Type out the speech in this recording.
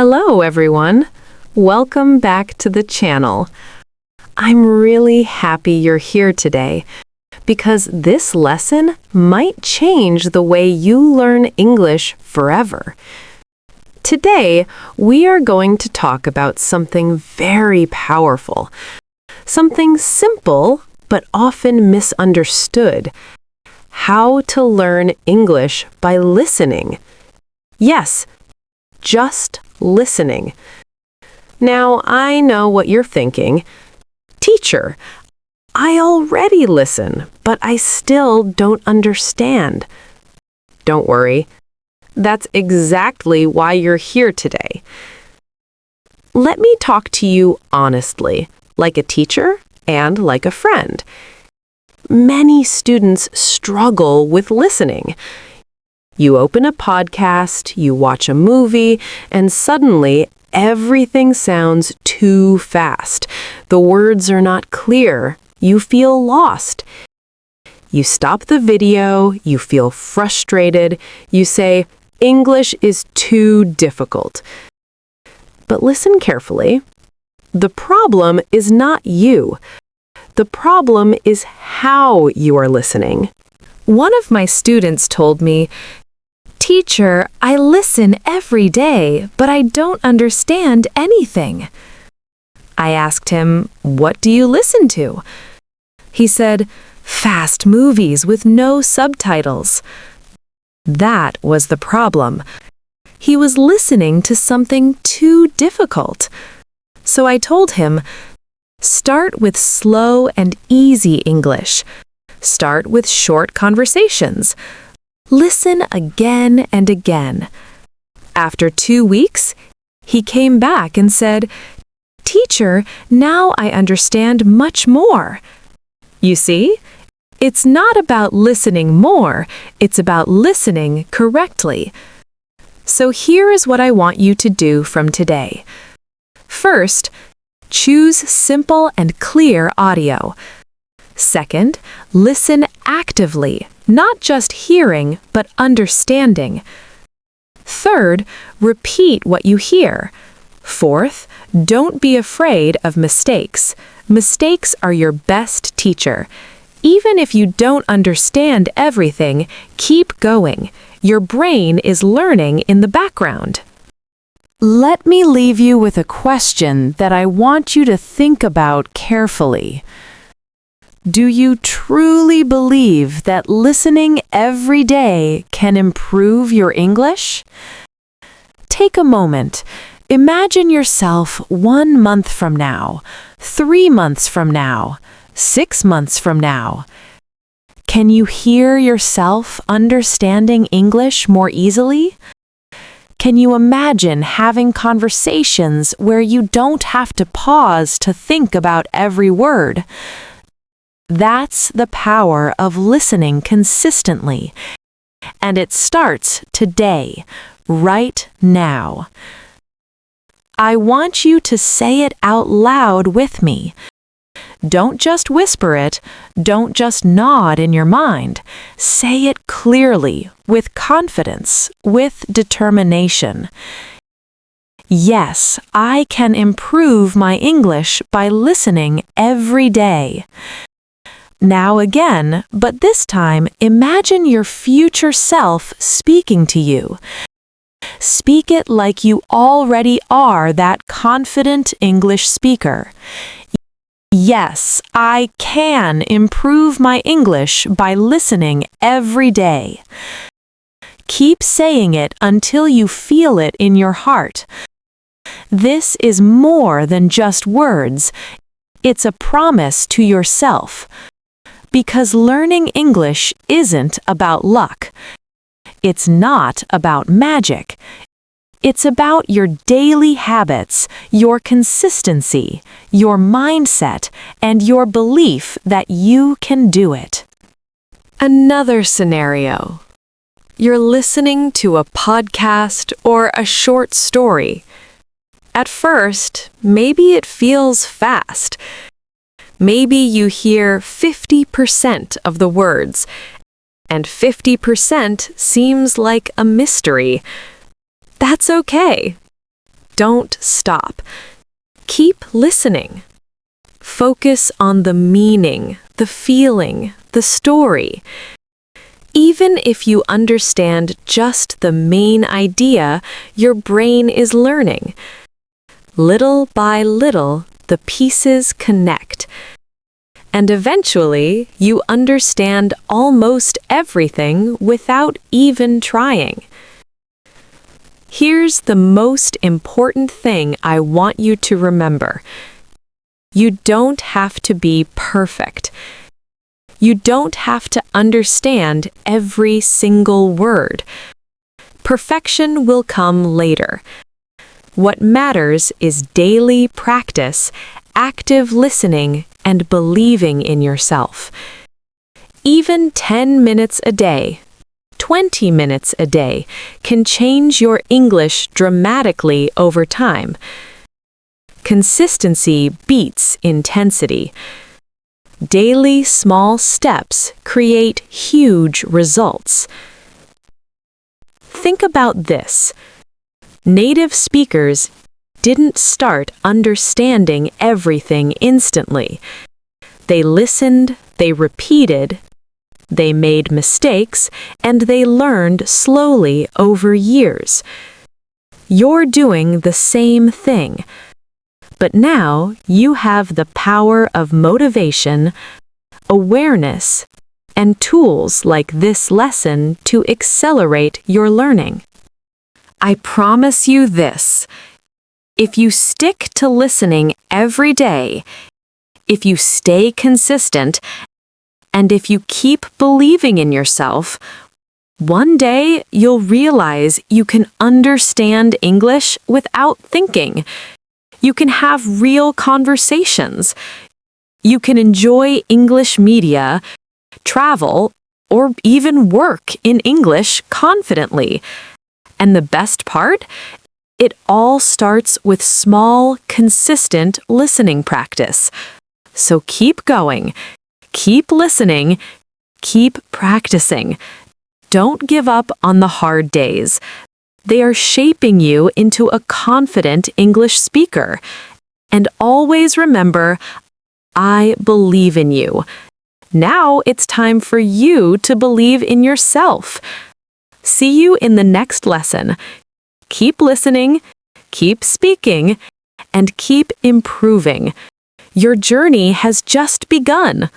Hello, everyone. Welcome back to the channel. I'm really happy you're here today because this lesson might change the way you learn English forever. Today, we are going to talk about something very powerful, something simple but often misunderstood: how to learn English by listening. Yes, just listening. Now, I know what you're thinking. Teacher, I already listen, but I still don't understand. Don't worry. That's exactly why you're here today. Let me talk to you honestly, like a teacher and like a friend. Many students struggle with listening. You open a podcast, you watch a movie, and suddenly everything sounds too fast. The words are not clear. You feel lost. You stop the video, you feel frustrated, you say, "English is too difficult." But listen carefully. The problem is not you. The problem is how you are listening. One of my students told me, "Teacher, I listen every day, but I don't understand anything." I asked him, "What do you listen to?" He said, "Fast movies with no subtitles." That was the problem. He was listening to something too difficult. So I told him, start with slow and easy English. Start with short conversations. Listen again and again. After 2 weeks, he came back and said, "Teacher, now I understand much more." You see, it's not about listening more, it's about listening correctly. So here is what I want you to do from today. First, choose simple and clear audio. Second, listen actively, not just hearing, but understanding. Third, repeat what you hear. Fourth, don't be afraid of mistakes. Mistakes are your best teacher. Even if you don't understand everything, keep going. Your brain is learning in the background. Let me leave you with a question that I want you to think about carefully. Do you truly believe that listening every day can improve your English? Take a moment. Imagine yourself 1 month from now, 3 months from now, 6 months from now. Can you hear yourself understanding English more easily? Can you imagine having conversations where you don't have to pause to think about every word? That's the power of listening consistently. And it starts today, right now. I want you to say it out loud with me. Don't just whisper it. Don't just nod in your mind. Say it clearly, with confidence, with determination. Yes, I can improve my English by listening every day. Now again, but this time, imagine your future self speaking to you. Speak it like you already are that confident English speaker. Yes, I can improve my English by listening every day. Keep saying it until you feel it in your heart. This is more than just words. It's a promise to yourself. Because learning English isn't about luck. It's not about magic. It's about your daily habits, your consistency, your mindset, and your belief that you can do it. Another scenario. You're listening to a podcast or a short story. At first, maybe it feels fast. Maybe you hear 50% of the words, and 50% seems like a mystery. That's okay. Don't stop. Keep listening. Focus on the meaning, the feeling, the story. Even if you understand just the main idea, your brain is learning. Little by little, the pieces connect. And eventually, you understand almost everything without even trying. Here's the most important thing I want you to remember. You don't have to be perfect. You don't have to understand every single word. Perfection will come later. What matters is daily practice, active listening, and believing in yourself. Even 10 minutes a day, 20 minutes a day, can change your English dramatically over time. Consistency beats intensity. Daily small steps create huge results. Think about this. Native speakers didn't start understanding everything instantly. They listened, they repeated, they made mistakes, and they learned slowly over years. You're doing the same thing. But now you have the power of motivation, awareness, and tools like this lesson to accelerate your learning. I promise you this. If you stick to listening every day, if you stay consistent, and if you keep believing in yourself, one day you'll realize you can understand English without thinking. You can have real conversations. You can enjoy English media, travel, or even work in English confidently. And the best part? It all starts with small, consistent listening practice. So keep going, keep listening, keep practicing. Don't give up on the hard days. They are shaping you into a confident English speaker. And always remember, I believe in you. Now it's time for you to believe in yourself. See you in the next lesson. Keep listening, keep speaking, and keep improving. Your journey has just begun.